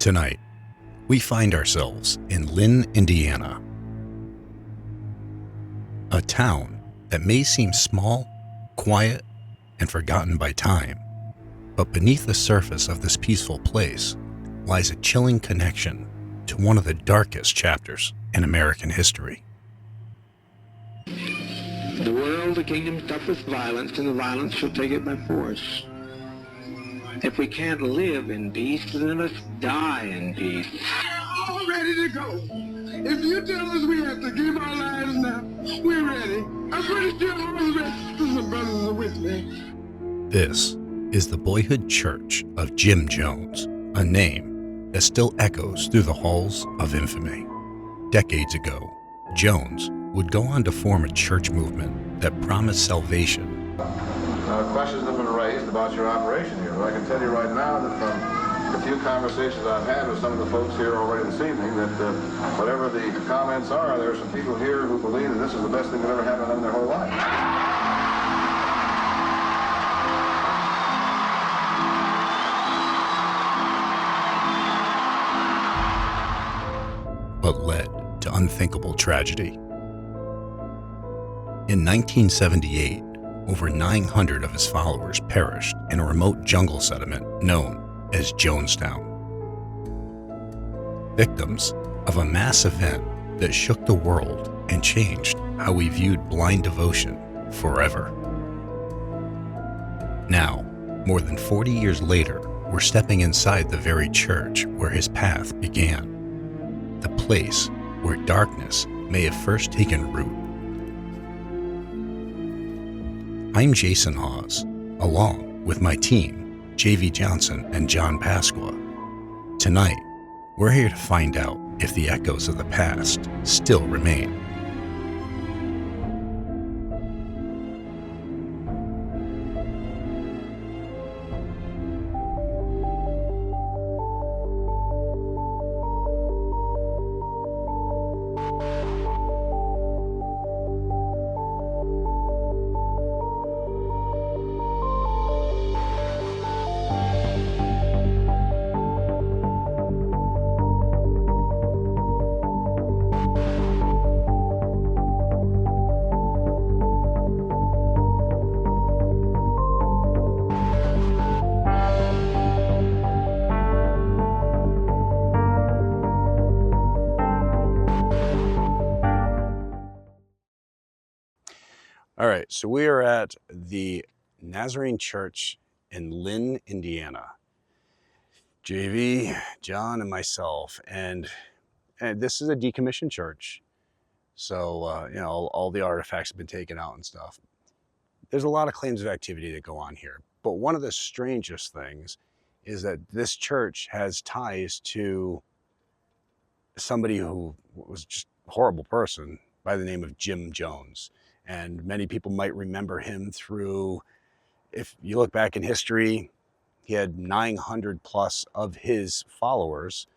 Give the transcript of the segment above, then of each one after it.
Tonight, we find ourselves in Lynn, Indiana. A town that may seem small, quiet, and forgotten by time, but beneath the surface of this peaceful place lies a chilling connection to one of the darkest chapters in American history. The world, the kingdom, suffereth violence, and the violence shall take it by force. If we can't live in peace, then let's die in peace. We're all ready to go. If you tell us we have to give our lives now, we're ready. I'm pretty sure all the rest of the brothers are with me. This is the Boyhood Church of Jim Jones, a name that still echoes through the halls of infamy. Decades ago, Jones would go on to form a church movement that promised salvation. Questions have been raised about your operation here, but I can tell you right now that from the few conversations I've had with some of the folks here already this evening, that whatever the comments are, there are some people here who believe that this is the best thing that ever happened to them in their whole life. But led to unthinkable tragedy. In 1978, over 900 of his followers perished in a remote jungle settlement known as Jonestown. Victims of a mass event that shook the world and changed how we viewed blind devotion forever. Now, more than 40 years later, we're stepping inside the very church where his path began, the place where darkness may have first taken root. I'm Jason Hawes, along with my team, J.V. Johnson and John Pasqua. Tonight, we're here to find out if the echoes of the past still remain. All right, so we are at the Nazarene Church in Lynn, Indiana. JV, John, and myself, and this is a decommissioned church. So, all the artifacts have been taken out and stuff. There's a lot of claims of activity that go on here, but one of the strangest things is that this church has ties to somebody who was just a horrible person by the name of Jim Jones. And many people might remember him through, if you look back in history, he had 900 plus of his followers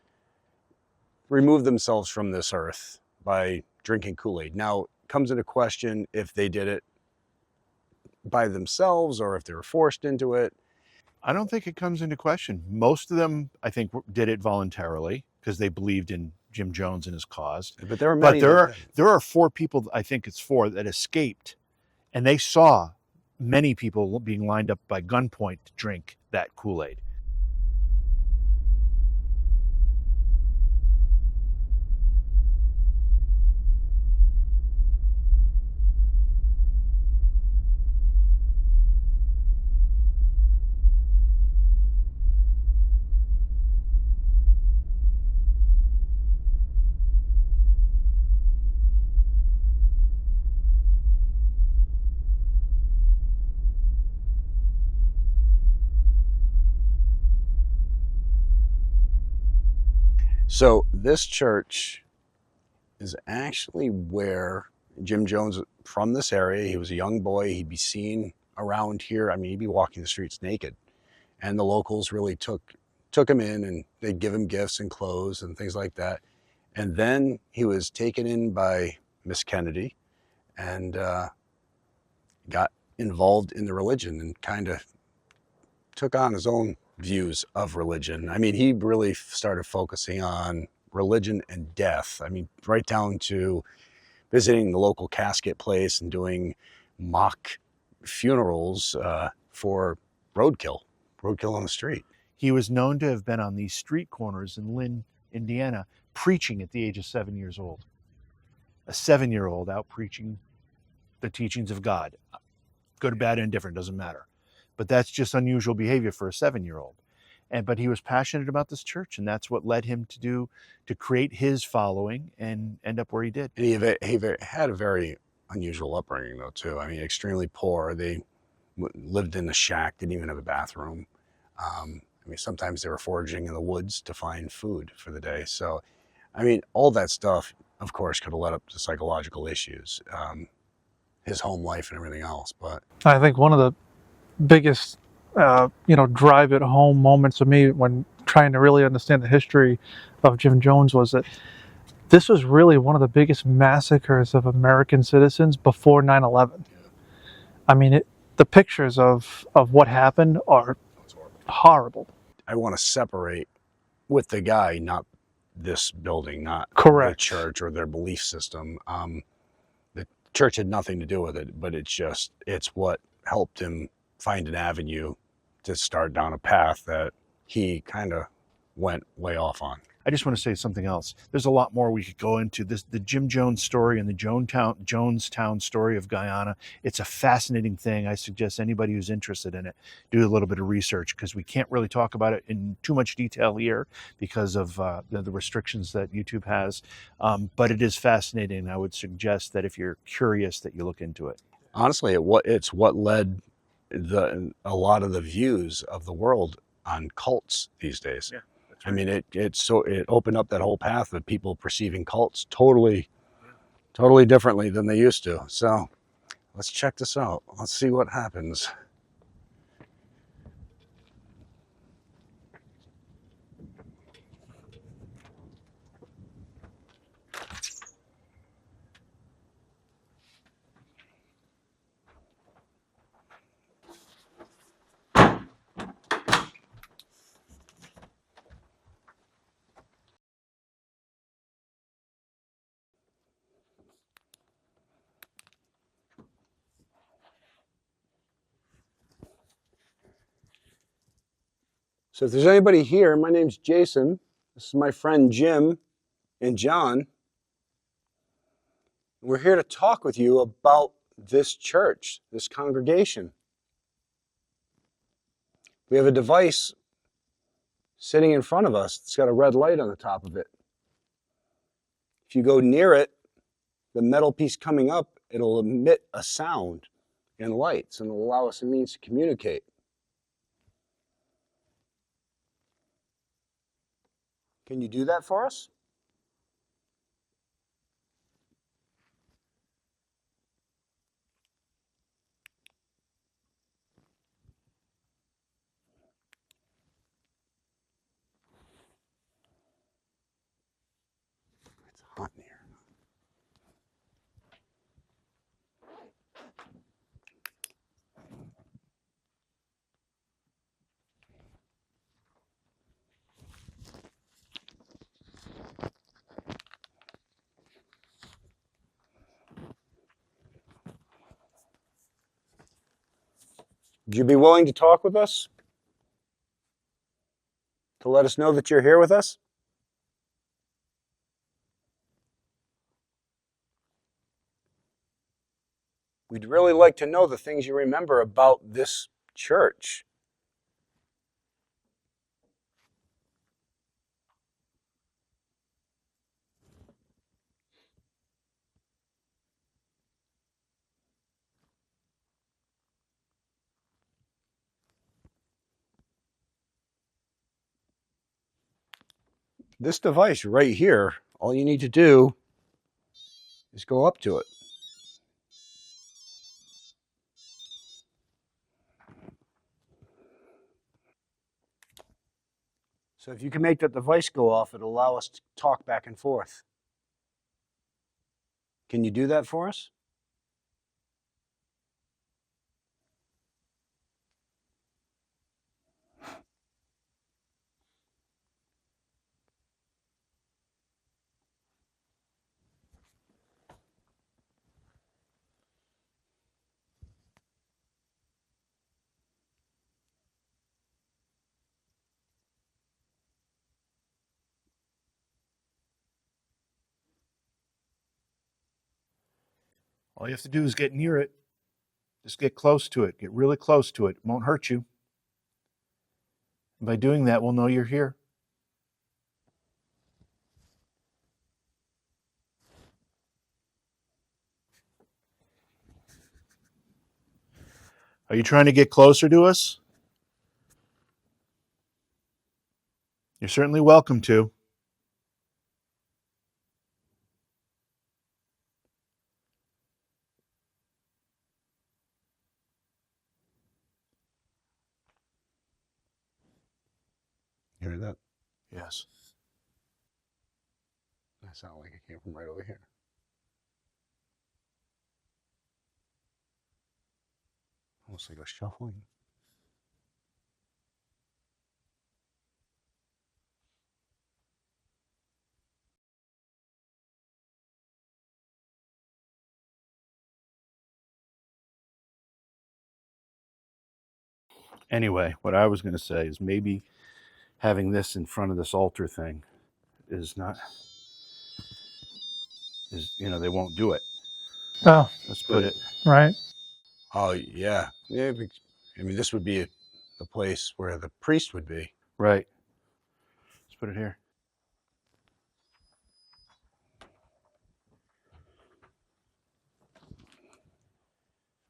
remove themselves from this earth by drinking Kool-Aid. Now, it comes into question if they did it by themselves or if they were forced into it. I don't think it comes into question. Most of them, I think, did it voluntarily because they believed in Jim Jones and his cause. But there are many. But there are 4 people, I think it's 4, that escaped, and they saw many people being lined up by gunpoint to drink that Kool-Aid. So this church is actually where Jim Jones, from this area, he was a young boy, he'd be seen around here. I mean, he'd be walking the streets naked. And the locals really took him in, and they'd give him gifts and clothes and things like that. And then he was taken in by Miss Kennedy and got involved in the religion and kind of took on his own views of religion. I mean, he really started focusing on religion and death. I mean, right down to visiting the local casket place and doing mock funerals for roadkill on the street. He was known to have been on these street corners in Lynn, Indiana, preaching at the age of 7 years old. A 7-year-old out preaching the teachings of God. Good, bad, indifferent, doesn't matter. But that's just unusual behavior for a 7-year-old. But he was passionate about this church, and that's what led him to create his following and end up where he did. And he had a very unusual upbringing, though, too. I mean, extremely poor. They lived in a shack, didn't even have a bathroom. I mean, sometimes they were foraging in the woods to find food for the day. So, I mean, all that stuff, of course, could have led up to psychological issues, his home life and everything else. But I think one of the biggest, drive it home moments of me when trying to really understand the history of Jim Jones was that this was really one of the biggest massacres of American citizens before 9/11. I mean, the pictures of what happened are horrible. I want to separate with the guy, not this building, not Correct. the church or their belief system. The church had nothing to do with it, but it's what helped him find an avenue to start down a path that he kind of went way off on. I just want to say something else. There's a lot more we could go into. The Jim Jones story and the Jonestown story of Guyana. It's a fascinating thing. I suggest anybody who's interested in it do a little bit of research, because we can't really talk about it in too much detail here because of the restrictions that YouTube has. But it is fascinating. I would suggest that if you're curious, that you look into it. Honestly, it's what led a lot of the views of the world on cults these days. Yeah. I mean, it opened up that whole path of people perceiving cults totally differently than they used to. So let's check this out. Let's see what happens. So if there's anybody here, my name's Jason. This is my friend Jim and John. We're here to talk with you about this church, this congregation. We have a device sitting in front of us. It's got a red light on the top of it. If you go near it, the metal piece coming up, it'll emit a sound and lights, and it'll allow us a means to communicate. Can you do that for us? It's hot in here. Would you be willing to talk with us? To let us know that you're here with us? We'd really like to know the things you remember about this church. This device right here, all you need to do is go up to it. So if you can make that device go off, it'll allow us to talk back and forth. Can you do that for us? All you have to do is get near it. Just get close to it. Get really close to it. It won't hurt you. And by doing that, we'll know you're here. Are you trying to get closer to us? You're certainly welcome to. You heard that? Yes. That sounded like it came from right over here. Almost like a shuffling. Anyway, what I was going to say is maybe having this in front of this altar thing is they won't do it. Oh, Let's put it. right. Oh, yeah. Yeah. I mean, this would be the place where the priest would be. Right. Let's put it here.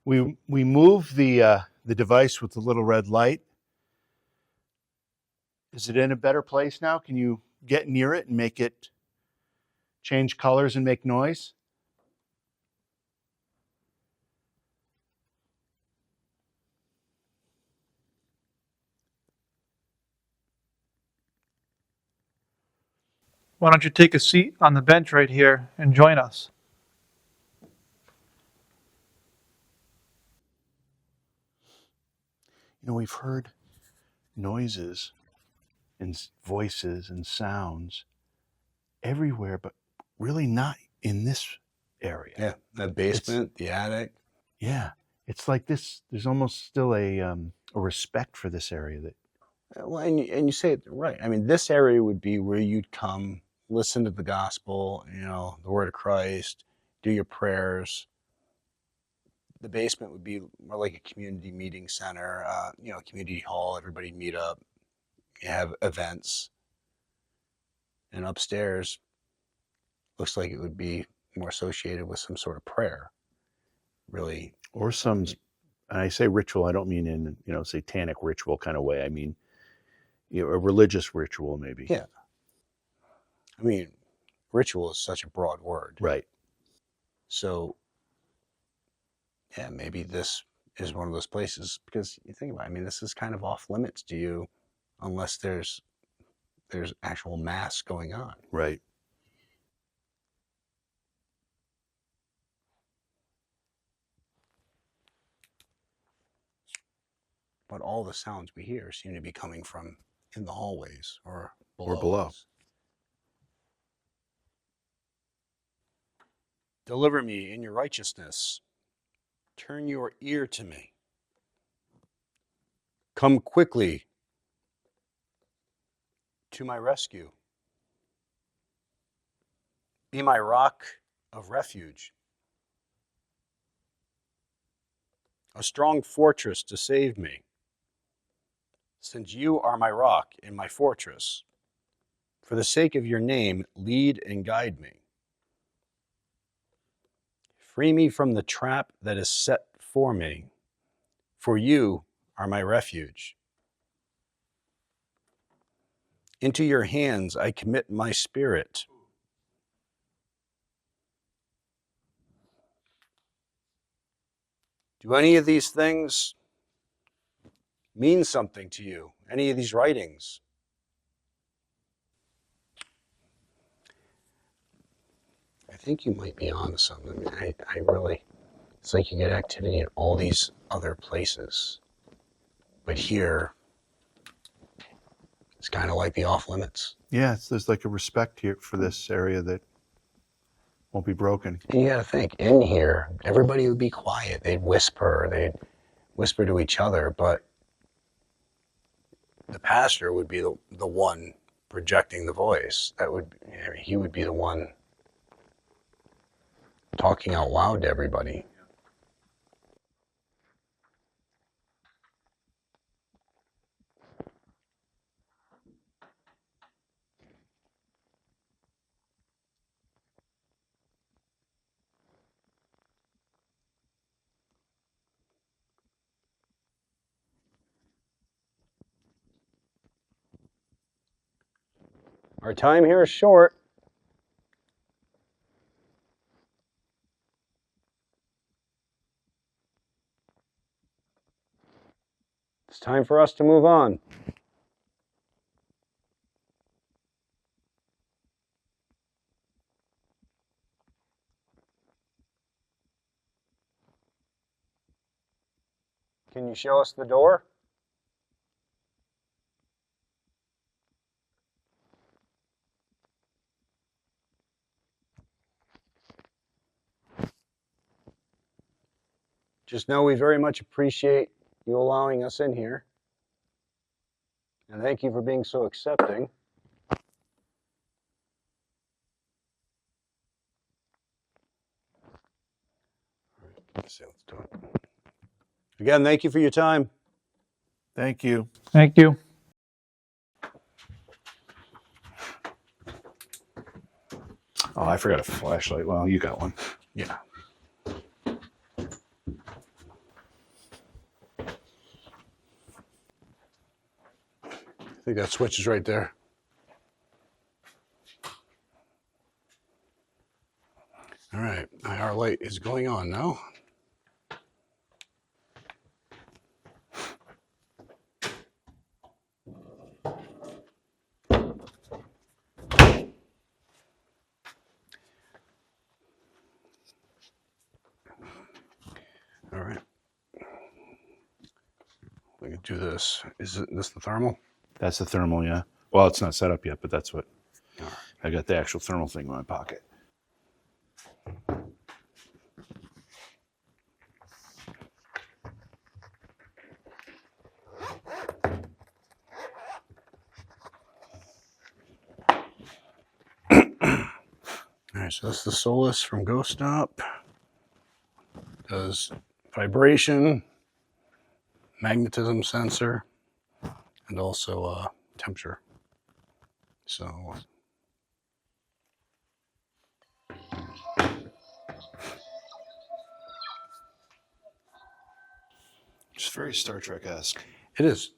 We move the device with the little red light. Is it in a better place now? Can you get near it and make it change colors and make noise? Why don't you take a seat on the bench right here and join us? We've heard noises and voices and sounds everywhere, but really not in this area. Yeah. The basement, the attic. Yeah. It's like this. There's almost still a respect for this area that. Well, and you say it right. I mean, this area would be where you'd come, listen to the gospel, the word of Christ, do your prayers. The basement would be more like a community meeting center, community hall. Everybody meet up. You have events. And upstairs looks like it would be more associated with some sort of prayer, really. Or some, and I say ritual, I don't mean in, satanic ritual kind of way. I mean, a religious ritual maybe. Yeah. I mean, ritual is such a broad word. Right. So, yeah, maybe this is one of those places, because you think about it, I mean, this is kind of off limits to you unless there's actual mass going on. Right. But all the sounds we hear seem to be coming from in the hallways or below. Or below. Us. Deliver me in your righteousness. Turn your ear to me. Come quickly to my rescue. Be my rock of refuge, a strong fortress to save me, since you are my rock and my fortress. For the sake of your name, lead and guide me. Free me from the trap that is set for me, for you are my refuge. Into your hands I commit my spirit. Do any of these things mean something to you? Any of these writings? I think you might be on to something. I really, it's like you get activity in all these other places. But here, it's kind of like the off limits. Yeah, there's like a respect here for this area that won't be broken. And you got to think, in here, everybody would be quiet. They'd whisper to each other, but the pastor would be the one projecting the voice. He would be the one talking out loud to everybody. Our time here is short. It's time for us to move on. Can you show us the door? Just know we very much appreciate you allowing us in here. And thank you for being so accepting. Let's do it. Again, thank you for your time. Thank you. Thank you. Oh, I forgot a flashlight. Well, you got one. Yeah. I think that switch is right there. All right, our light is going on now. All right. We can do this. Is this the thermal? That's the thermal, yeah. Well, it's not set up yet, but that's what. I got the actual thermal thing in my pocket. All right, so that's the Solus from Ghost Stop. Does vibration, magnetism sensor, and also temperature. So It's very Star Trek-esque. it is.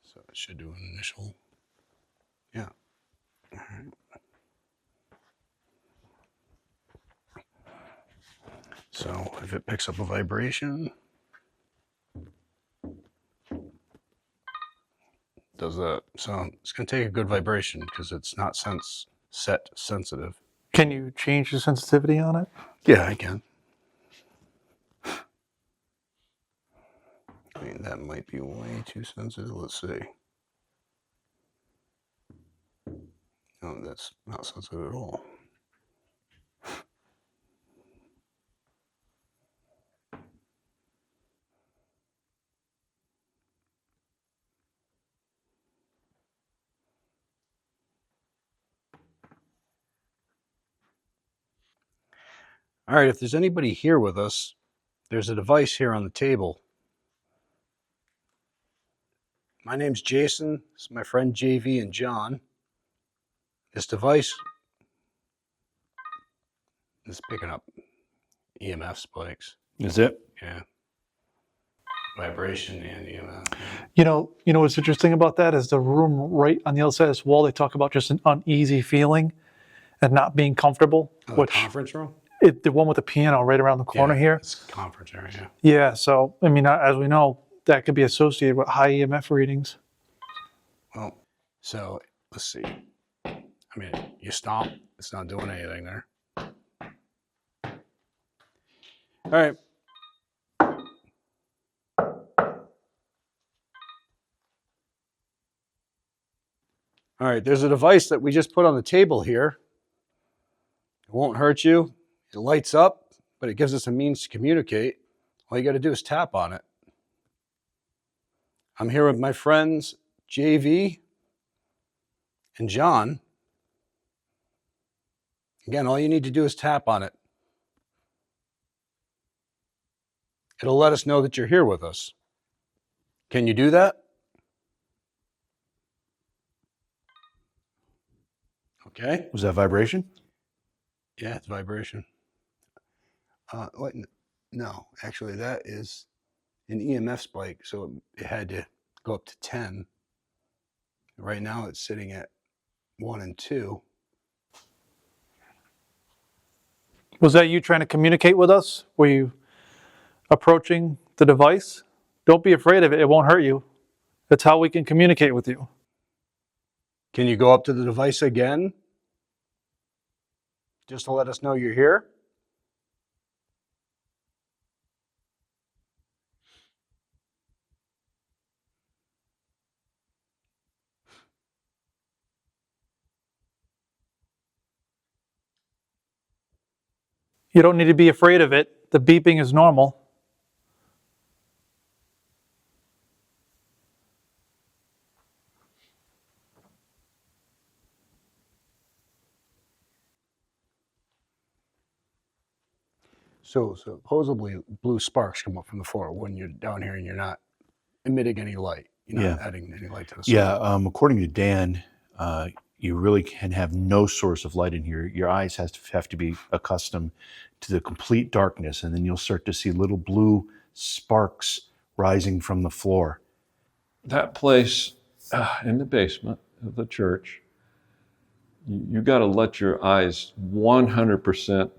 So it should do an initial. Yeah. All right. So if it picks up a vibration, does that. So it's going to take a good vibration because it's not set sensitive. Can you change the sensitivity on it? Yeah, I can. I mean, that might be way too sensitive. Let's see. No, that's not sensitive at all. All right, if there's anybody here with us, there's a device here on the table. My name's Jason. This is my friend JV and John. This device is picking up EMF spikes. Is it? Yeah. Vibration and EMF. You know what's interesting about that is the room right on the other side of this wall. They talk about just an uneasy feeling and not being comfortable. Oh, which the conference room? the one with the piano right around the corner here. It's conference area. Yeah. So I mean, as we know, that could be associated with high EMF readings. Well, so let's see. I mean, you stomp, it's not doing anything there. All right. All right, there's a device that we just put on the table here. It won't hurt you. It lights up, but it gives us a means to communicate. All you got to do is tap on it. I'm here with my friends JV and John. Again, all you need to do is tap on it. It'll let us know that you're here with us. Can you do that? Okay. Was that vibration? Yeah, it's vibration. No, actually, that is an EMF spike, so it had to go up to 10. Right now, it's sitting at 1 and 2. Was that you trying to communicate with us? Were you approaching the device? Don't be afraid of it. It won't hurt you. That's how we can communicate with you. Can you go up to the device again? Just to let us know you're here? You don't need to be afraid of it. The beeping is normal. So supposedly blue sparks come up from the floor when you're down here and you're not emitting any light. You're not adding any light to the sun. According to Dan, you really can have no source of light in here. Your eyes have to be accustomed to the complete darkness, and then you'll start to see little blue sparks rising from the floor. That place in the basement of the church, you got to let your eyes 100%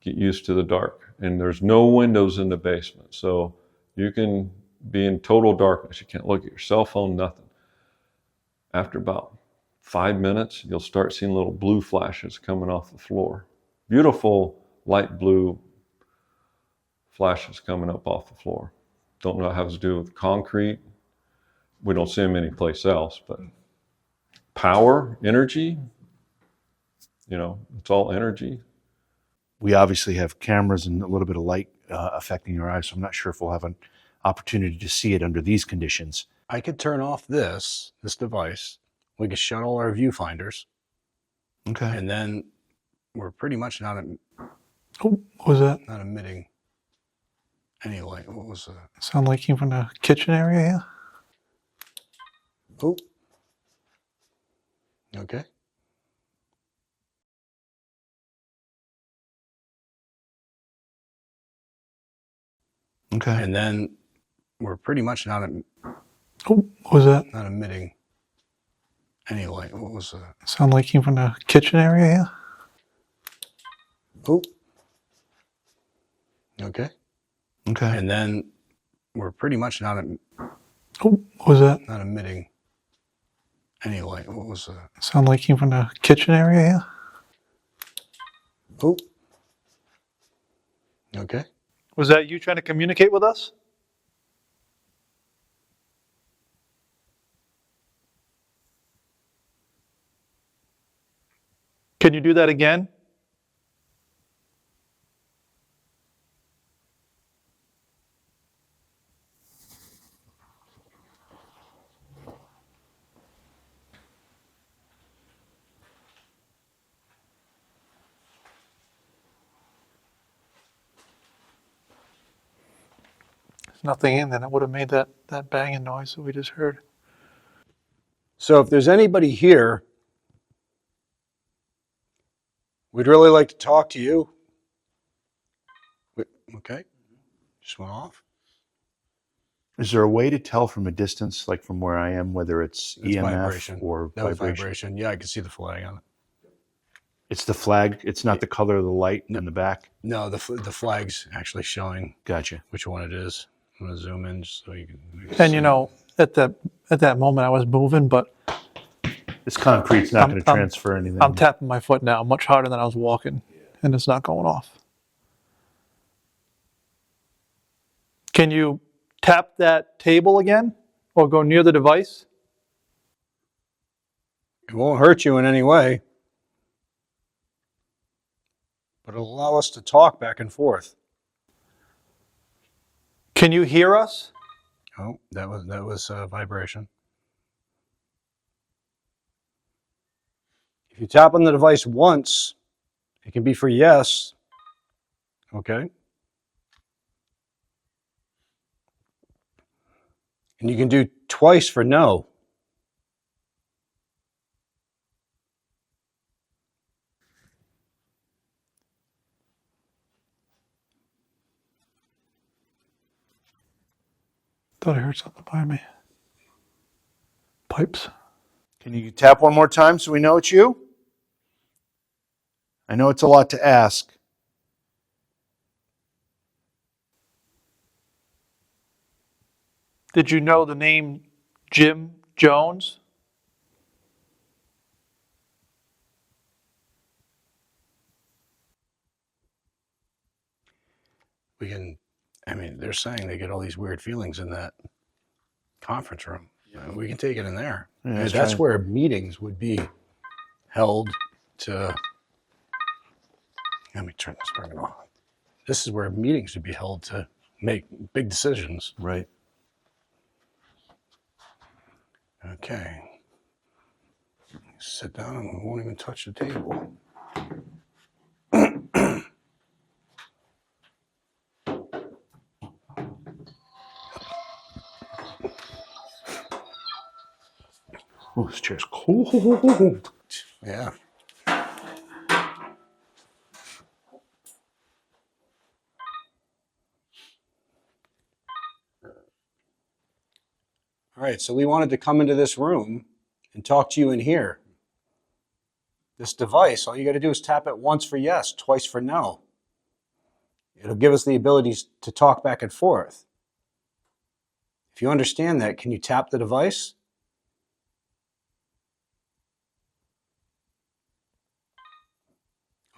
get used to the dark. And there's no windows in the basement, so you can be in total darkness. You can't look at your cell phone, nothing. After about 5 minutes, you'll start seeing little blue flashes coming off the floor. Beautiful light blue flashes coming up off the floor. Don't know how it has to do with concrete. We don't see them anyplace else, but power, energy, it's all energy. We obviously have cameras and a little bit of light affecting your eyes, so I'm not sure if we'll have an opportunity to see it under these conditions. I could turn off this device. We could shut all our viewfinders. Okay. And then we're pretty much not Oh, what was that? not emitting any light. What was that? Sound like came from the kitchen area, yeah? Oh. Okay. Okay. And then we're pretty much not Oh, what was that? not emitting any light. What was that? Sound like came from the kitchen area, yeah? Oh. Okay. Okay. And then we're pretty much not Oh, what was that? not emitting any light. What was that? Sound like came from the kitchen area, yeah? Oh. Okay. Was that you trying to communicate with us? Can you do that again? There's nothing in there that would have made that banging noise that we just heard. So if there's anybody here, we'd really like to talk to you. Okay. Just went off. Is there a way to tell from a distance, like from where I am, whether it's EMF vibration. or That was vibration? vibration. Yeah, I can see the flag on it. It's the flag. It's not the color of the light in the back. No, the flag's actually showing Gotcha. which one it is. I'm gonna zoom in just so you can. And you know, at that moment I was moving, but This concrete's not going to I'm- transfer anything. I'm tapping my foot now much harder than I was walking, and it's not going off. Can you tap that table again or go near the device? It won't hurt you in any way, but it'll allow us to talk back and forth. Can you hear us? Oh, that was vibration. If you tap on the device once, It can be for yes. Okay. And you can do twice for no. Thought I heard something behind me. Pipes. Can you tap one more time so we know it's you? I know it's a lot to ask. Did you know the name Jim Jones? We can, I mean, they're saying they get all these weird feelings in that conference room. We can take it in there. Yeah, that's where meetings would be held to, let me turn this burner on. This is where meetings would be held to make big decisions. Right. Okay. Sit down and we won't even touch the table. Oh, this chair's cold. Yeah. All right, so we wanted to come into this room and talk to you in here. This device, all you got to do is tap it once for yes, twice for no. It'll give us the ability to talk back and forth. If you understand that, can you tap the device?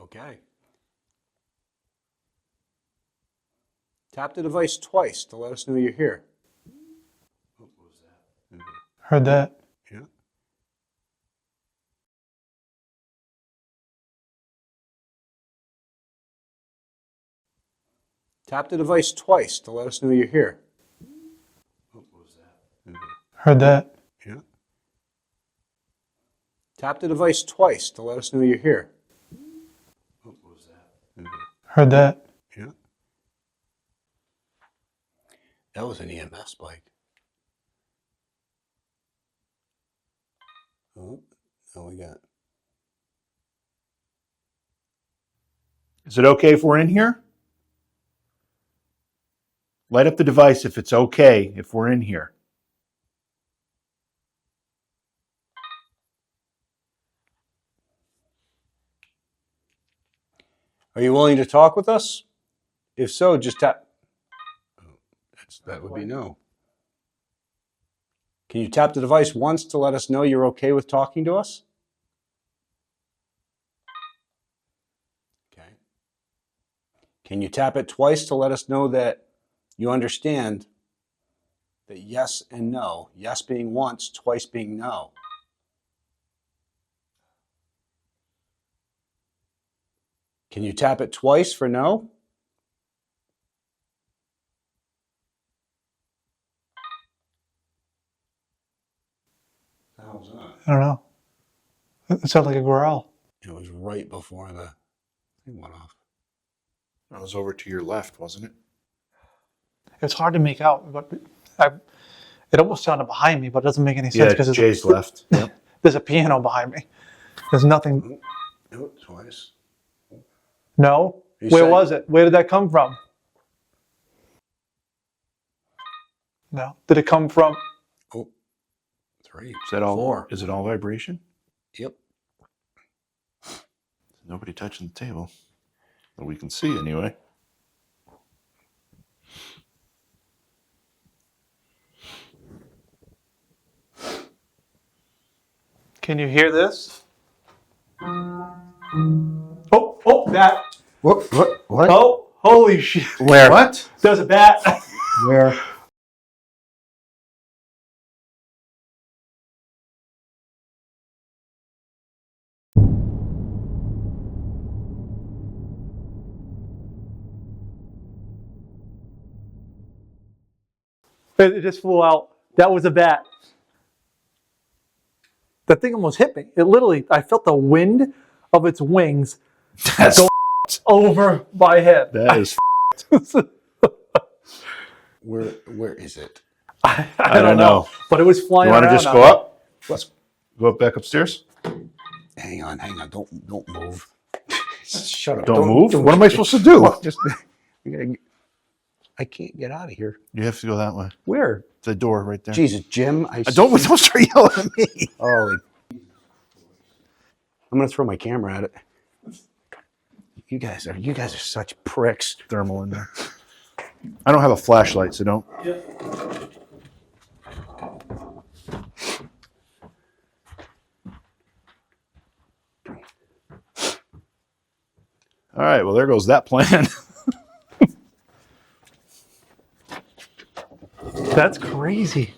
Okay. Tap the device twice to let us know you're here. What was that? Heard that. Yeah. Tap the device twice to let us know you're here. What was that? Heard that. Yeah. Tap the device twice to let us know you're here. What was that? Heard that. Yeah. That was an EMS spike. Oh, now we got. Is it okay if we're in here? Light up the device if it's okay if we're in here. Are you willing to talk with us? If so, just tap. That would be no. Can you tap the device once to let us know you're okay with talking to us? Okay. Can you tap it twice to let us know that you understand that yes and no, yes being once, twice being no? Can you tap it twice for no? How's that? I don't know. It sounded like a growl. It was right before the thing went off. That was over to your left, wasn't it? It's hard to make out, but it almost sounded behind me, but it doesn't make any sense because Jay's left. Yep. There's a piano behind me. There's nothing. Oh, twice. No? Where was it? Where did that come from? No. Did it come from? Oh, 3. Is that all? 4. Is it all vibration? Yep. Nobody touching the table that we can see anyway. Can you hear this? Oh, that. What? Oh, holy shit. Where? What? There's a bat. Where? It just flew out. That was a bat. That thing almost hit me. It literally, I felt the wind of its wings That's Go over my head. that is. Where is it? I don't know. But it was flying You want to around just out go there. up? Let's go up back upstairs. Hang on. Don't move. Shut up. Don't move. What am I supposed to do? Well, I can't get out of here. You have to go that way. Where? The door right there. Jesus, Jim. Don't start yelling at me. Oh, I'm gonna throw my camera at it. You guys are such pricks. Thermal in there. I don't have a flashlight, so don't. Yeah. All right. Well, there goes that plan. That's crazy.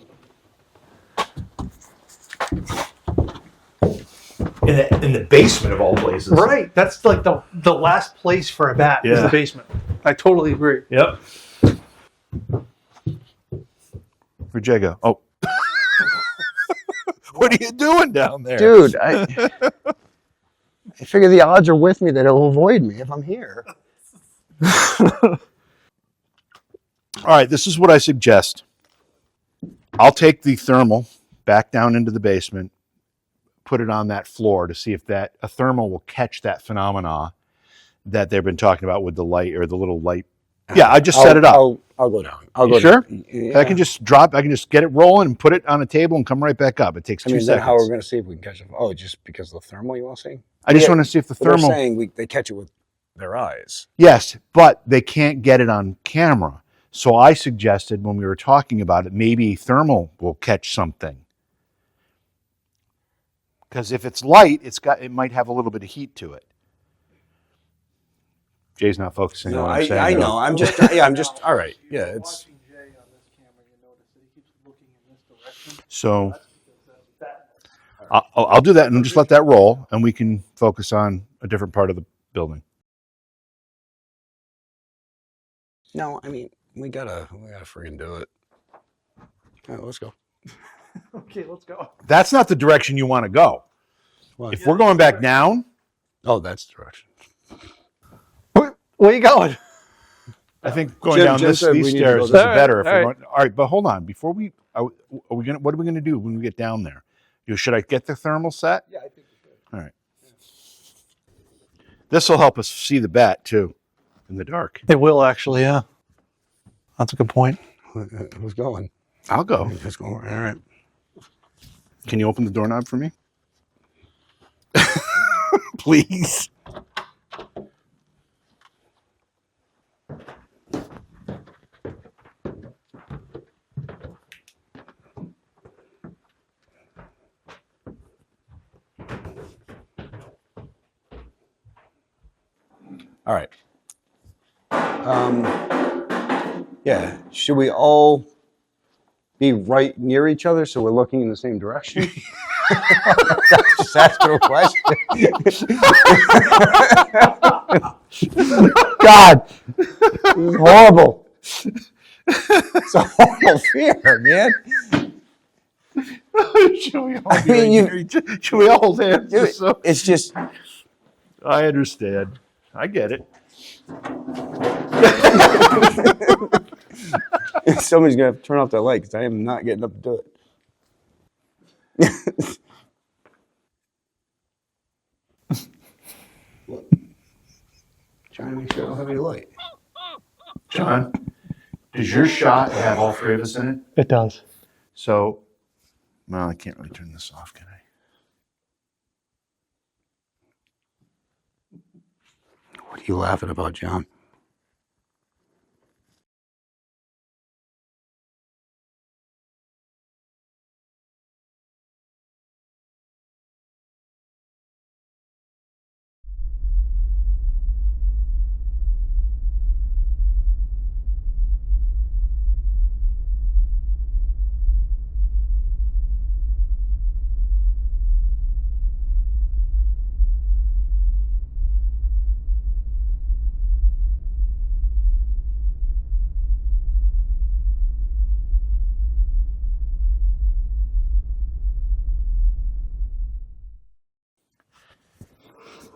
In the basement of all places. Right. That's like the last place for a bat is Yeah. the basement. I totally agree. Yep. Where'd Jay go? Oh. What are you doing down there? Dude, I figure the odds are with me that it'll avoid me if I'm here. All right, this is what I suggest. I'll take the thermal back down into the basement, put it on that floor to see if a thermal will catch that phenomena that they've been talking about with the light or the little light. Yeah, I just set it up. I'll go down. I'll You go sure? down. Yeah. I can just get it rolling and put it on a table and come right back up. It takes 2 then seconds. how are we going to see if we can catch it? Oh, just because of the thermal, you want to see? I just want to see if the They're thermal. saying they catch it with their eyes. Yes, but they can't get it on camera. So I suggested when we were talking about it, maybe thermal will catch something. Because if it's light, it might have a little bit of heat to it. Jay's not focusing on what I'm saying. I know. I'm just all right. Yeah, it's So I'll do that and just let that roll, and we can focus on a different part of the building. no. I mean, we gotta friggin' do it. All right, let's go. Okay, let's go. That's not the direction you want to go. Why? If we're going back down, Oh, that's the direction. Where you going? I think going Jim down said we these need to stairs go is this way. better. If All we're right. going, all right, but hold on. Before what are we going to do when we get down there? Should I get the thermal set? Yeah, I think we should. All right. This will help us see the bat too in the dark. It will actually, yeah. That's a good point. Who's going? I'll go. Who's going? All right. Can you open the doorknob for me? Please. All right. Yeah. Should we all be right near each other so we're looking in the same direction? Just asking a question. God, this is horrible. It's a horrible fear, man. Should we all hold hands? Dude, So- it's just. I understand. I get it. Somebody's gonna have to turn off that light because I am not getting up to do it. Trying to make sure I don't have any light. John, does your shot have all three of us in it? It does. So, well, I can't really turn this off, can I? What are you laughing about, John?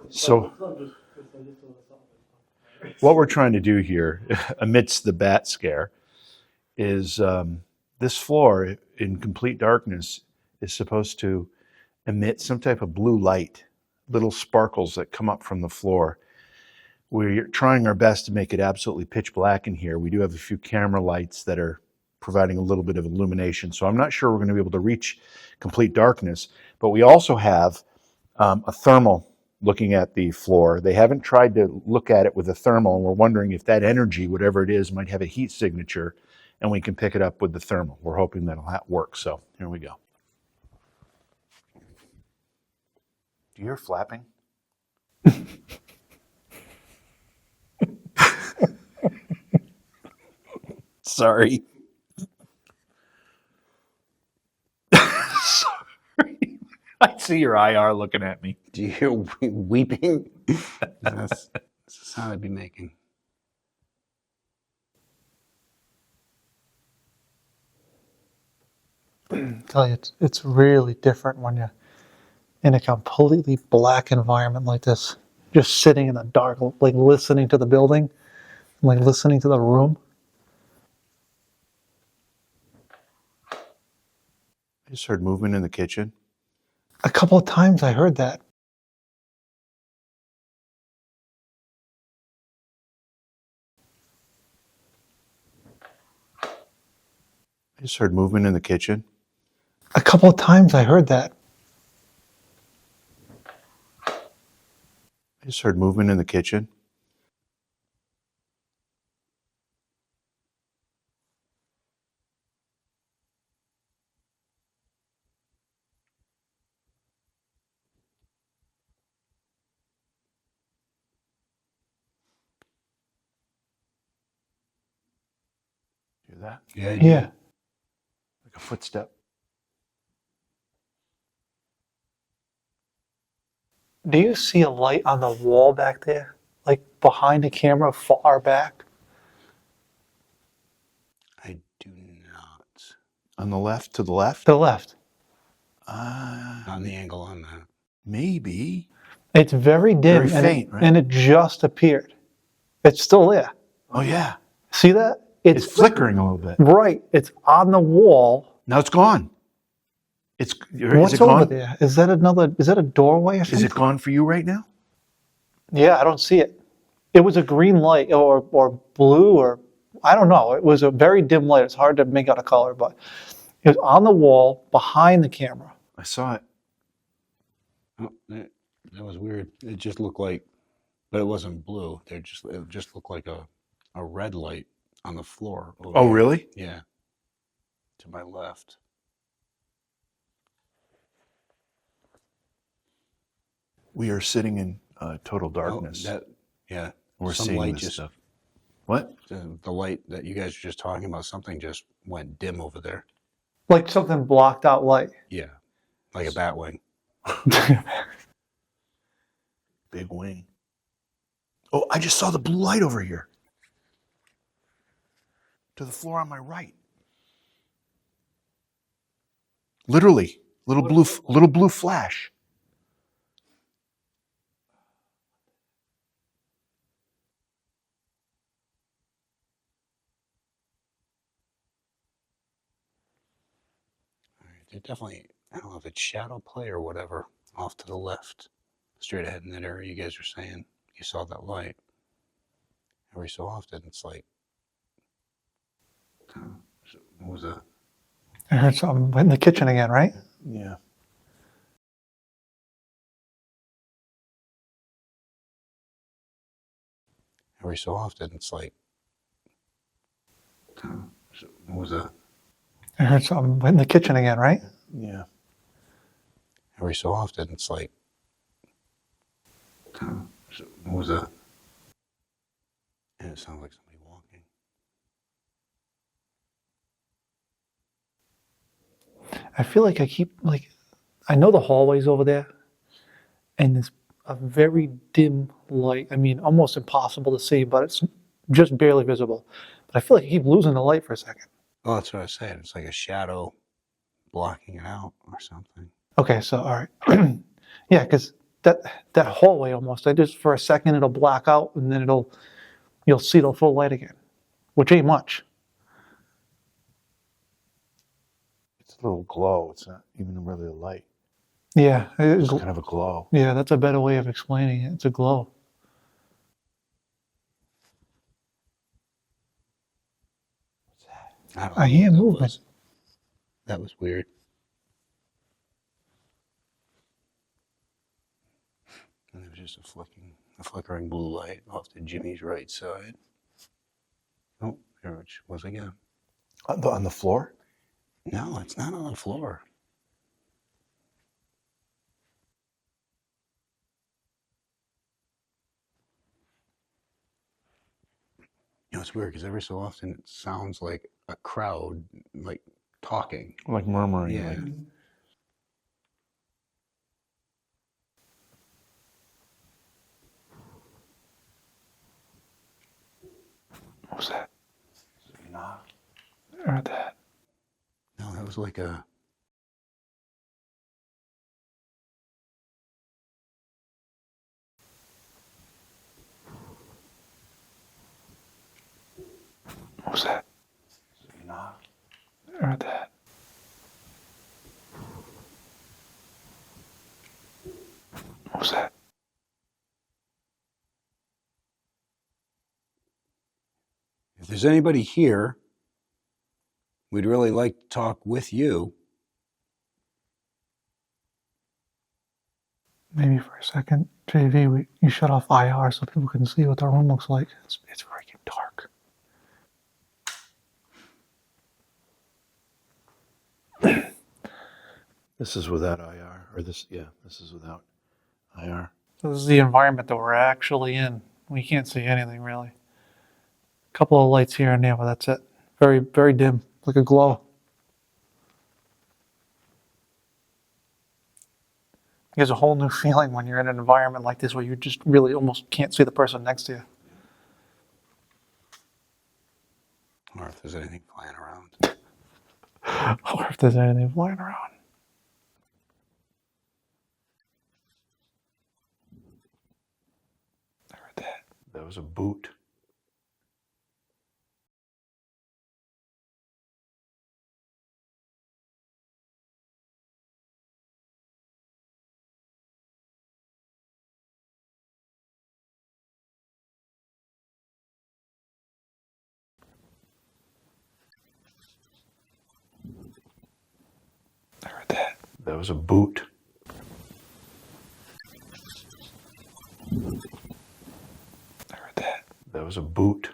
So, What we're trying to do here, amidst the bat scare, is this floor in complete darkness is supposed to emit some type of blue light, little sparkles that come up from the floor. We're trying our best to make it absolutely pitch black in here. We do have a few camera lights that are providing a little bit of illumination, so I'm not sure we're going to be able to reach complete darkness, but we also have a thermal looking at the floor. They haven't tried to look at it with a thermal, and we're wondering if that energy, whatever it is, might have a heat signature, and we can pick it up with the thermal. We're hoping that'll work, so here we go. Do you hear flapping? Sorry. Sorry. I see your IR looking at me. Do you hear weeping? That's the sound I'd be making. Tell you, it's really different when you're in a completely black environment like this. Just sitting in the dark, like listening to the building, like listening to the room. I just heard movement in the kitchen. A couple of times I heard that. I just heard movement in the kitchen. A couple of times I heard that. I just heard movement in the kitchen. Hear that? Yeah. Like a footstep. Do you see a light on the wall back there? Like behind the camera, far back? I do not. On the left, to the left? To the left. On the angle on that. Maybe. It's very dim. Very faint, right? And it just appeared. It's still there. Oh, yeah. See that? It's flickering a little bit. Right. It's on the wall. Now it's gone. What's over there? Is that a doorway or something? Is it gone for you right now? Yeah, I don't see it. It was a green light or blue or I don't know. It was a very dim light. It's hard to make out a color, but it was on the wall behind the camera. I saw it. Oh, that was weird. It just looked like, but it wasn't blue. It just looked like a red light on the floor. Oh, really? Yeah. To my left. We are sitting in total darkness. Yeah. We're Some seeing light this just, stuff. What? The light that you guys were just talking about, something just went dim over there. Like something blocked out light. Yeah. Like a bat wing. Big wing. Oh, I just saw the blue light over here. To the floor on my right. Literally, little blue flash. They're definitely, I don't know if it's shadow play or whatever, off to the left, straight ahead in that area you guys were saying. You saw that light. Every so often, it's like, what was that? I heard something in the kitchen again, right? Yeah. Every so often, it's like, what was that? I heard something in the kitchen again, right? Yeah. Every so often, it's like, what was that? And it sounds like somebody walking. I feel like I know the hallway's over there, and there's a very dim light. I mean, almost impossible to see, but it's just barely visible. But I feel like I keep losing the light for a second. Oh, that's what I was saying. It's like a shadow blocking it out or something. Okay, so all right. Yeah, because that hallway almost. I just for a second it'll black out and then you'll see the full light again, which ain't much. It's a little glow. It's not even really a light. Yeah, It's kind of a glow. yeah, that's a better way of explaining it. It's a glow. I hear movement. That was weird. And there was just a flickering blue light off to Jimmy's right side. Oh, there it was again. On the floor? No, it's not on the floor. You know, it's weird because every so often it sounds like a crowd, like talking. Like murmuring. Yeah. Like, What was that? knock. I heard that. No, that was like a. What was that? Knock. I heard that. What was that? If there's anybody here, we'd really like to talk with you. Maybe for a second, JV, you shut off IR so people can see what the room looks like. It's freaking dark. This is without IR, or this is without IR. So this is the environment that we're actually in. We can't see anything really. A couple of lights here and there, but that's it. Very, very dim, like a glow. There's a whole new feeling when you're in an environment like this where you just really almost can't see the person next to you. Or if there's anything flying around. Or if there's anything flying around. I heard that. That was a boot. I heard that. That was a boot. I heard that. That was a boot.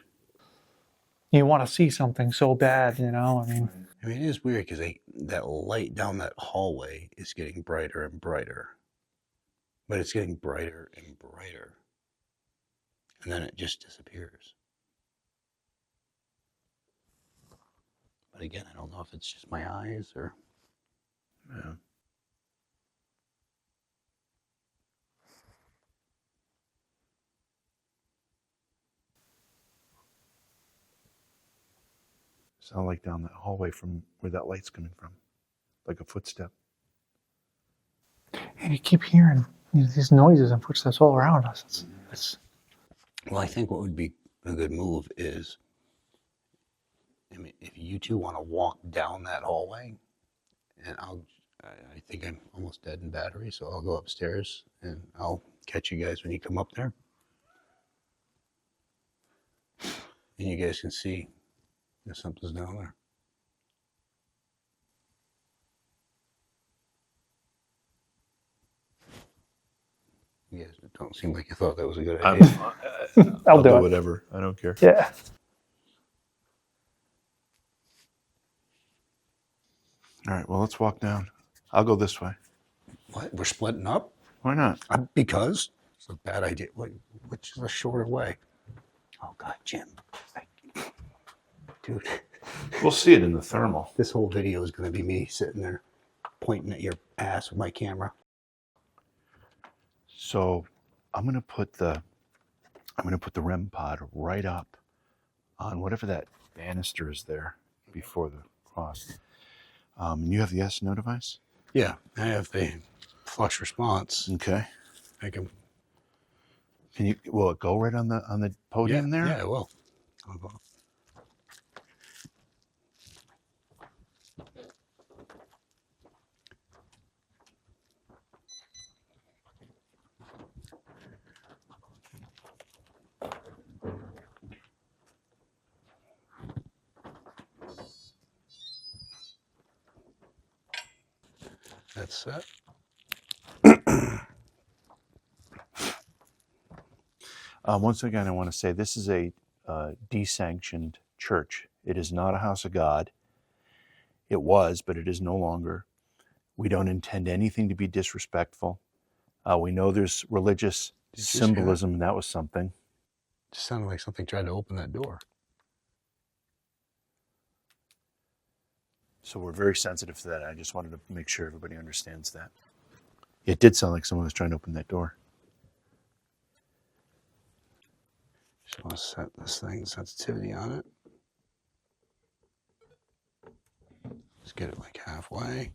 You want to see something so bad, you know? I mean, it is weird because that light down that hallway is getting brighter and brighter. But it's getting brighter and brighter. And then it just disappears. But again, I don't know if it's just my eyes or... Yeah. Sound like down that hallway from where that light's coming from, like a footstep. and you keep hearing these noises and footsteps all around us. Well, I think what would be a good move is, I mean, if you two want to walk down that hallway, and I think I'm almost dead in battery, so I'll go upstairs and I'll catch you guys when you come up there. And you guys can see if something's down there. You guys don't seem like you thought that was a good idea. I'll do it. whatever. I don't care. Yeah. All right, well, let's walk down. I'll go this way. What? We're splitting up? Why not? Because it's a bad idea. Which is a shorter way? Oh, God, Jim. Dude. We'll see it in the thermal. This whole video is going to be me sitting there pointing at your ass with my camera. So I'm gonna put the REM pod right up on whatever that banister is there before the cross. And you have the S/No device? Yeah, I have the flush response. Okay. I can. Can you? Will it go right on the podium there? Yeah, it will. I'll go. That's set. Once again, I want to say this is a desanctioned church. It is not a house of God. It was, but it is no longer. We don't intend anything to be disrespectful. We know there's religious symbolism, and that was something. It just sounded like something tried to open that door. So we're very sensitive to that. I just wanted to make sure everybody understands that. It did sound like someone was trying to open that door. Just want to set this thing sensitivity on it. Let's get it like halfway.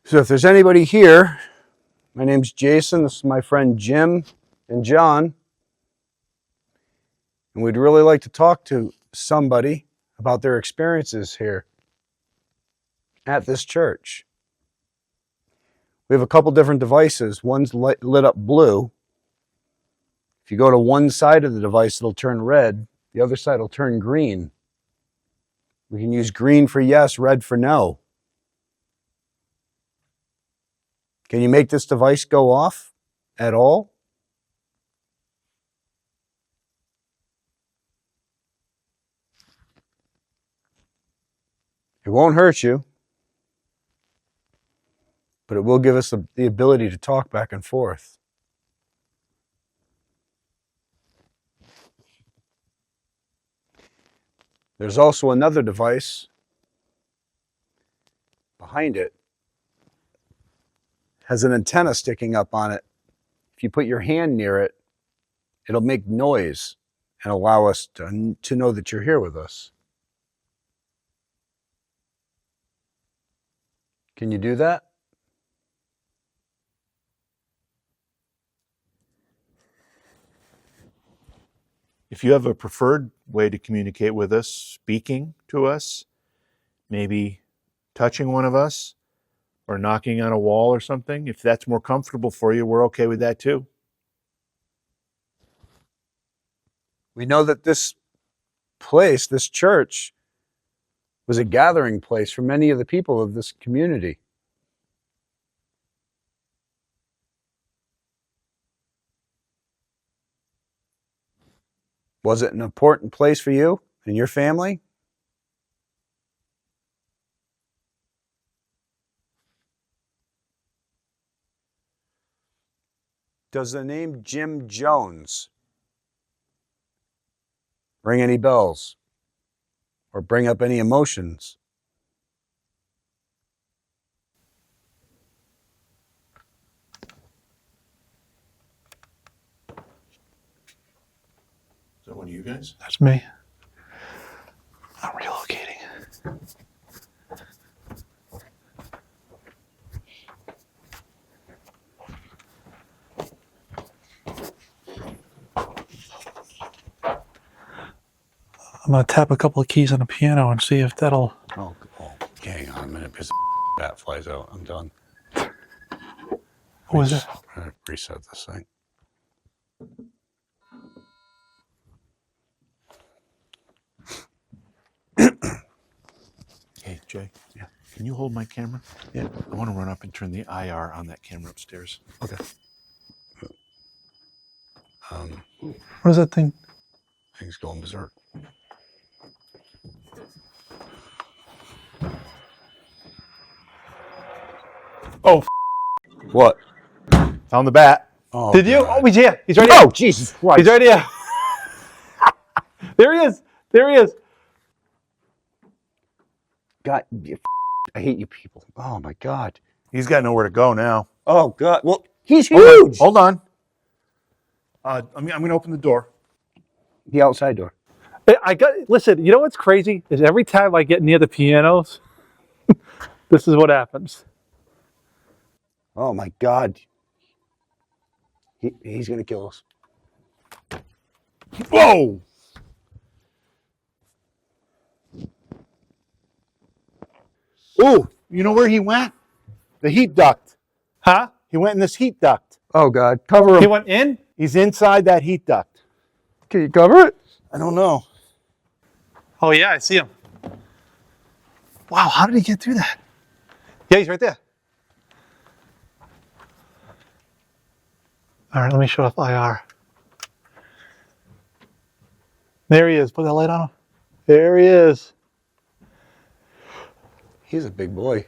So if there's anybody here, my name's Jason. This is my friend Jim and John. And we'd really like to talk to somebody about their experiences here at this church. We have a couple different devices. One's lit up blue. If you go to one side of the device, it'll turn red. The other side will turn green. We can use green for yes, red for no. Can you make this device go off at all? It won't hurt you, but it will give us the ability to talk back and forth. There's also another device behind it. Has an antenna sticking up on it. If you put your hand near it, it'll make noise and allow us to know that you're here with us. Can you do that? If you have a preferred way to communicate with us, speaking to us, maybe touching one of us, or knocking on a wall or something, if that's more comfortable for you, we're okay with that too. We know that this place, this church, was a gathering place for many of the people of this community. Was it an important place for you and your family? Does the name Jim Jones ring any bells or bring up any emotions? Is that one of you guys? That's me. I'm relocating. I'm going to tap a couple of keys on the piano and see if that'll... Oh, hang on a minute because bat flies out. I'm done. What was that? I'm going to reset this thing. Hey, Jay. Yeah. Can you hold my camera? Yeah. I want to run up and turn the IR on that camera upstairs. Okay. What is that thing? Things going berserk. Oh, What? found the bat. Oh, Did you? God. Oh, he's here. He's right here. Oh, Jesus Christ. He's right here. There he is. There he is. God, I hate you people. Oh, my God. He's got nowhere to go now. Oh, God. Well, he's Hold on, huge. Hold on. I'm going to open the door. The outside door. Listen, you know what's crazy? Is every time I get near the pianos, this is what happens. Oh, my God. He's going to kill us. Whoa! Ooh, you know where he went? The heat duct. Huh? He went in this heat duct. Oh, God. Cover He him. went in? He's inside that heat duct. Can you cover it? I don't know. Oh, yeah, I see him. Wow, how did he get through that? Yeah, he's right there. All right, let me show off IR. There he is. Put that light on him. There he is. He's a big boy.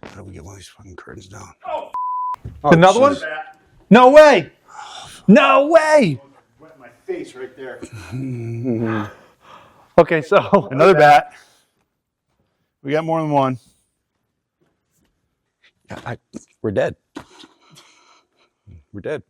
How do we get one of these fucking curtains down? Oh, Another one? geez. No way. No way. Went my face right there. Okay, so Another bat. We got more than one. We're dead. We're dead.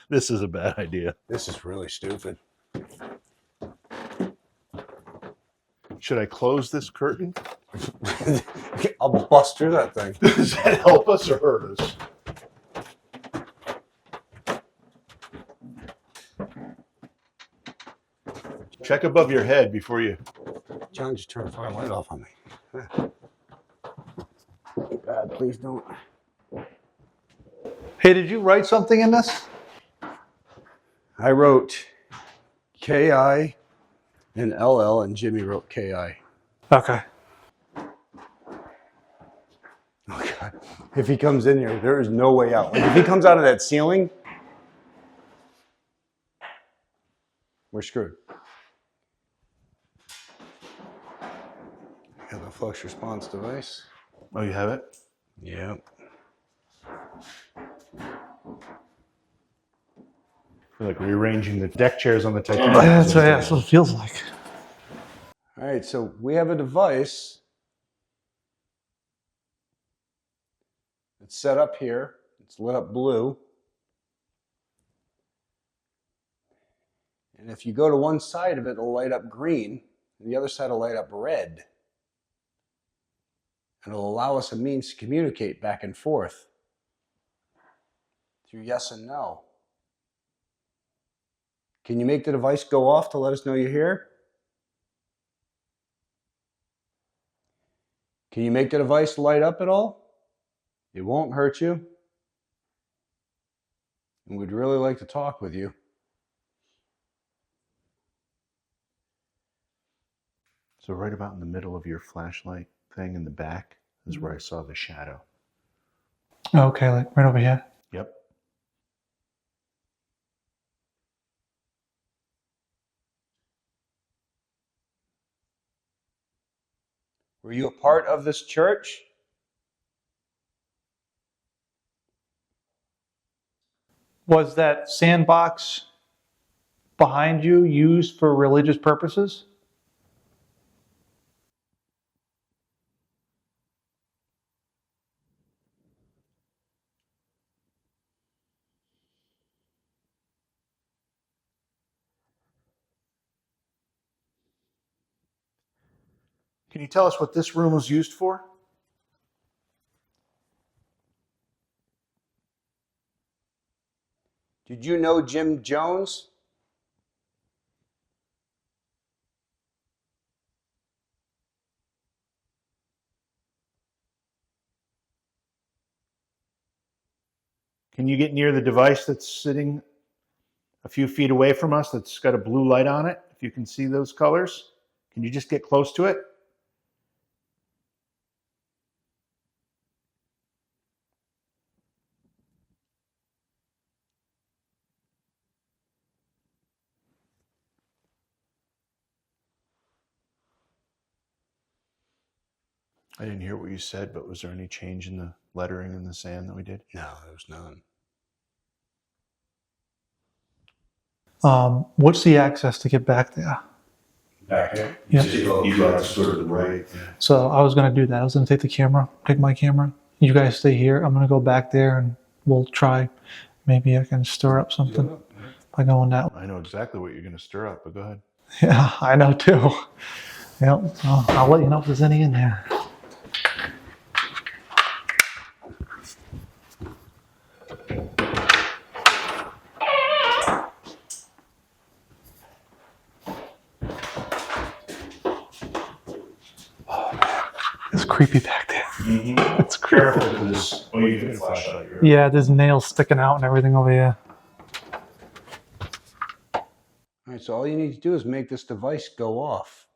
This is a bad idea. This is really stupid. Should I close this curtain? I'll bust through that thing. Does that help us or hurt us? Check above your head before you. John, just turn the fire light off on me. God, please don't. hey, did you write something in this? I wrote KI and LL, and Jimmy wrote KI. Okay. Oh, God. If he comes in here, there is no way out. Like, if he comes out of that ceiling, we're screwed. I got the flux response device. Oh, you have it? Yep. I feel like rearranging the deck chairs on the Titanic. That's what it feels like. All right, so we have a device that's set up here. It's lit up blue. And if you go to one side of it, it'll light up green, and the other side will light up red. And it'll allow us a means to communicate back and forth through yes and no. Can you make the device go off to let us know you're here? Can you make the device light up at all? It won't hurt you. And we'd really like to talk with you. So right about in the middle of your flashlight thing in the back is where I saw the shadow. Okay, like right over here. Yep. Were you a part of this church? Was that sandbox behind you used for religious purposes? Can you tell us what this room was used for? Did you know Jim Jones? Can you get near the device that's sitting a few feet away from us that's got a blue light on it? If you can see those colors, can you just get close to it? I didn't hear what you said, but was there any change in the lettering in the sand that we did? No, there was none. What's the access to get back there? Back there? Yeah. You got sort of the right. Yeah. So I was going to do that. I was going to take my camera. You guys stay here. I'm going to go back there and we'll try. Maybe I can stir up something by going that way. I know exactly what you're going to stir up, but go ahead. Yeah, I know too. Yeah, I'll let you know if there's any in there. It's creepy back there. Mm-hmm. It's creepy. Careful with this. Oh, you get a flashlight. Yeah, there's nails sticking out and everything over here. All right, so all you need to do is make this device go off.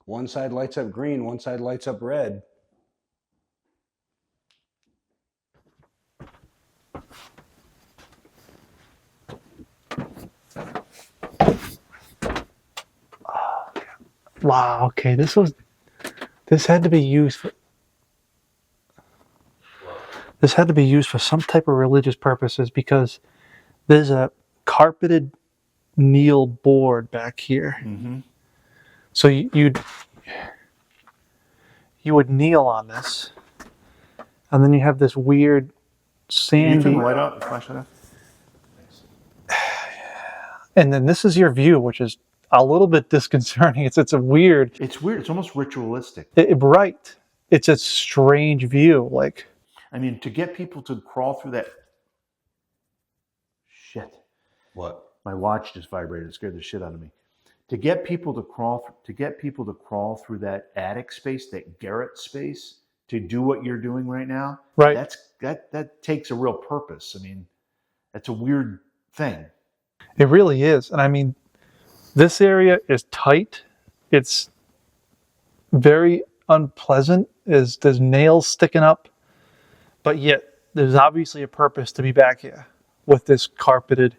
One side lights up green, one side lights up red. Wow, okay, this had to be used for some type of religious purposes, because there's a carpeted kneel board back here. Mm-hmm. So you would kneel on this, and then you have this weird sandy. You turn the light out, the flashlight off? And then this is your view, which is a little bit disconcerting. It's a weird. It's weird. It's almost ritualistic. Right. It's a strange view. Like, I mean, to get people to crawl through that. Shit. What? My watch just vibrated. It scared the shit out of me. To get people to crawl through that attic space, that garret space, to do what you're doing right now. right. That takes a real purpose. I mean, that's a weird thing. It really is. And I mean, this area is tight. It's very unpleasant. There's nails sticking up, but yet there's obviously a purpose to be back here with this carpeted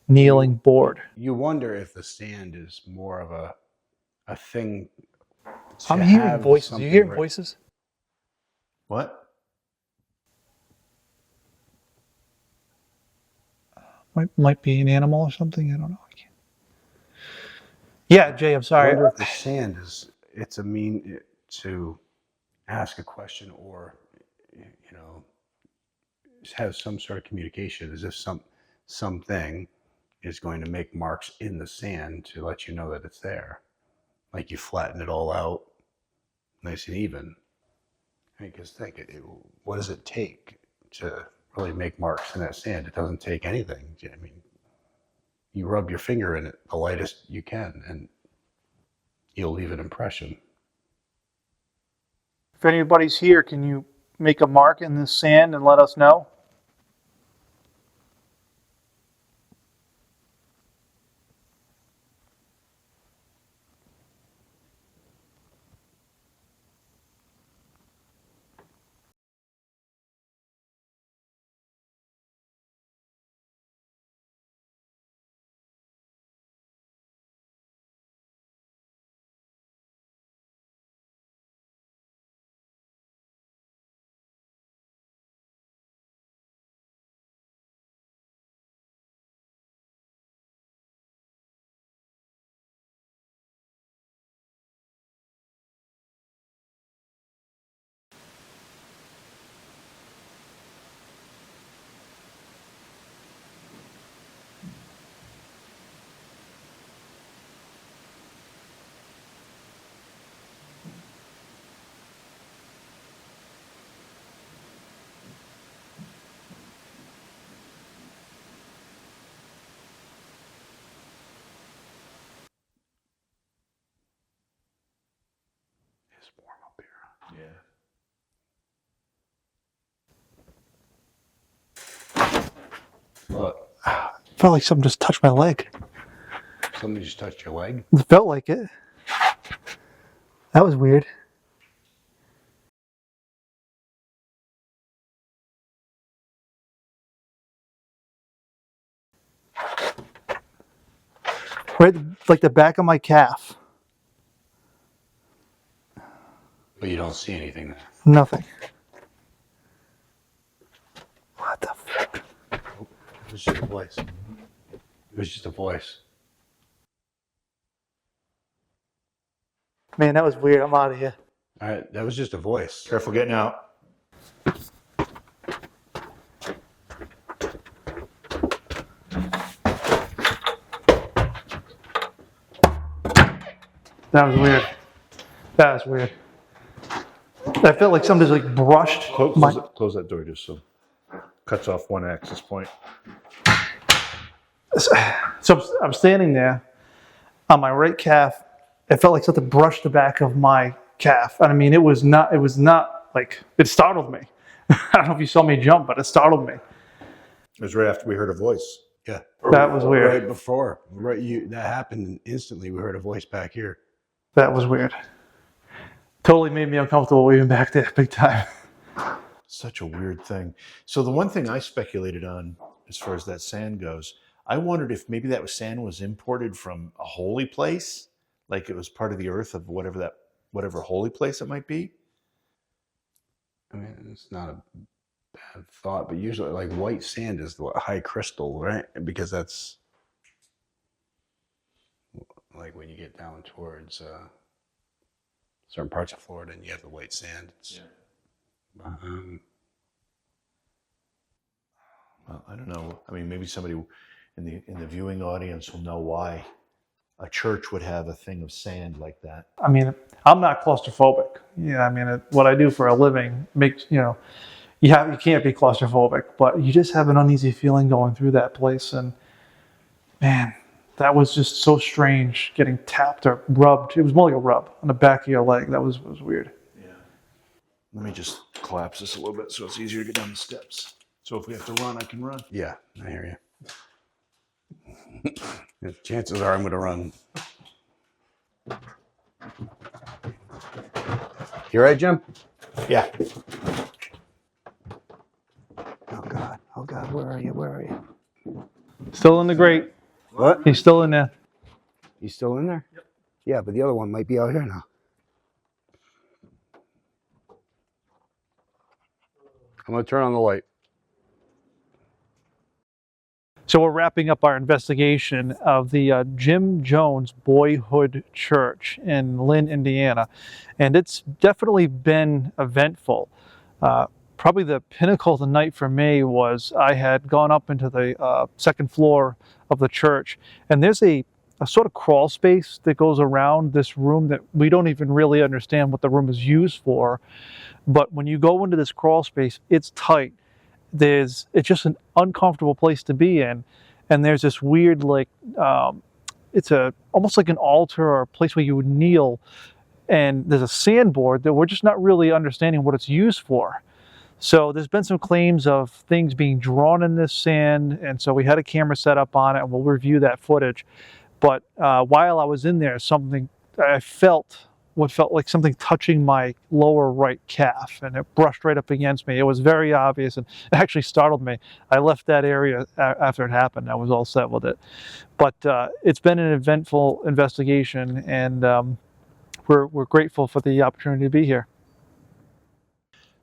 kneeling board. You wonder if the sand is more of a thing. I'm hearing voices. You hearing voices? What? Might be an animal or something. I don't know. Yeah, Jay, I'm I sorry. wonder if the sand it's a mean to ask a question, or have some sort of communication, as if something is going to make marks in the sand to let you know that it's there. Like you flatten it all out nice and even. Because think, what does it take to really make marks in that sand? It doesn't take anything. I mean, you rub your finger in it the lightest you can, and you'll leave an impression. If anybody's here, can you make a mark in the sand and let us know? It's warm up here. Yeah. What? Felt like something just touched my leg. Somebody just touched your leg? It felt like it. That was weird. Right, like the back of my calf. But you don't see anything there. Nothing. What the fuck? It was just a voice. It was just a voice. Man, that was weird. I'm out of here. All right, that was just a voice. Careful getting out. That was weird. That was weird. I felt like somebody just like brushed my... Close that door just so cuts off one access point. So I'm standing there on my right calf. It felt like something brushed the back of my calf. And I mean, it was not like, it startled me. I don't know if you saw me jump, but it startled me. It was right after we heard a voice. Yeah. That was weird. Right before. That happened, and instantly we heard a voice back here. That was weird. Totally made me uncomfortable even back there, big time. Such a weird thing. So the one thing I speculated on, as far as that sand goes, I wondered if maybe that sand was imported from a holy place, like it was part of the earth of whatever holy place it might be. I mean, it's not a bad thought, but usually, like, white sand is the high crystal, right? Because that's like when you get down towards certain parts of Florida and you have the white sand. Well, I don't know. I mean, maybe somebody in the viewing audience will know why a church would have a thing of sand like that. I mean, I'm not claustrophobic. Yeah, I mean, what I do for a living makes, you can't be claustrophobic, but you just have an uneasy feeling going through that place. And man, that was just so strange, getting tapped or rubbed. It was more like a rub on the back of your leg. That was weird. Yeah. Let me just collapse this a little bit so it's easier to get down the steps. So if we have to run, I can run. Yeah, I hear you. Chances are I'm going to run. You all right, Jim? Yeah. Oh God, where are you? Still in the grate. What? He's still in there. He's still in there? Yep. Yeah, but the other one might be out here now. I'm going to turn on the light. So we're wrapping up our investigation of the Jim Jones Boyhood Church in Lynn, Indiana. And it's definitely been eventful. Probably the pinnacle of the night for me was I had gone up into the second floor of the church, and there's a sort of crawl space that goes around this room that we don't even really understand what the room is used for. But when you go into this crawl space, it's tight. It's just an uncomfortable place to be in, and there's this weird, like, it's almost like an altar or a place where you would kneel, and there's a sandboard that we're just not really understanding what it's used for. So there's been some claims of things being drawn in this sand, and so we had a camera set up on it, and we'll review that footage. But while I was in there, I felt what felt like something touching my lower right calf, and it brushed right up against me. It was very obvious, and it actually startled me. I left that area after it happened. I was all set with it. But it's been an eventful investigation, and we're grateful for the opportunity to be here.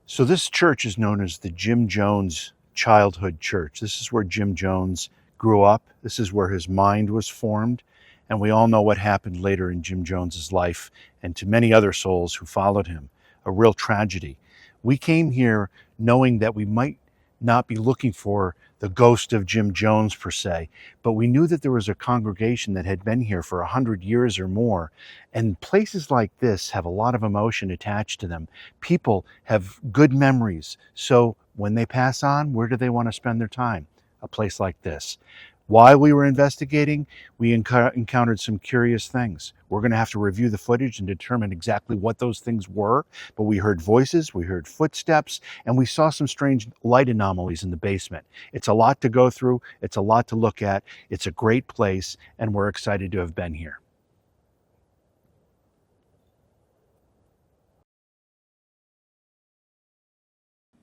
So this church is known as the Jim Jones Childhood Church. This is where Jim Jones grew up. This is where his mind was formed. And we all know what happened later in Jim Jones's life and to many other souls who followed him. A real tragedy. We came here knowing that we might not be looking for the ghost of Jim Jones per se, but we knew that there was a congregation that had been here for 100 years or more. And places like this have a lot of emotion attached to them. People have good memories. So when they pass on, where do they want to spend their time? A place like this. While we were investigating, we encountered some curious things. We're going to have to review the footage and determine exactly what those things were, but we heard voices, we heard footsteps, and we saw some strange light anomalies in the basement. It's a lot to go through, it's a lot to look at, it's a great place, and we're excited to have been here.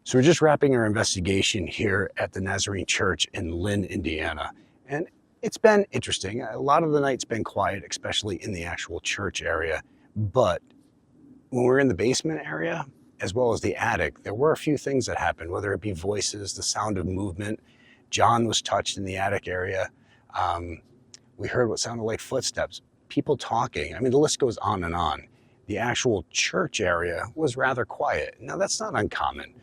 So we're just wrapping our investigation here at the Nazarene Church in Lynn, Indiana. And it's been interesting. A lot of the night's been quiet, especially in the actual church area. But when we're in the basement area, as well as the attic, there were a few things that happened, whether it be voices, the sound of movement. John was touched in the attic area. We heard what sounded like footsteps, people talking. I mean, the list goes on and on. The actual church area was rather quiet. Now, that's not uncommon.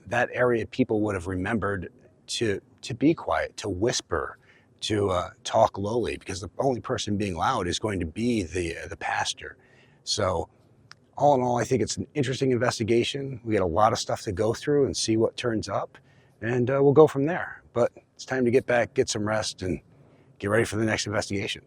That area people would have remembered to be quiet, to whisper, to talk lowly, because the only person being loud is going to be the pastor. So all in all, I think it's an interesting investigation. We got a lot of stuff to go through and see what turns up, and we'll go from there. But it's time to get back, get some rest, and get ready for the next investigation.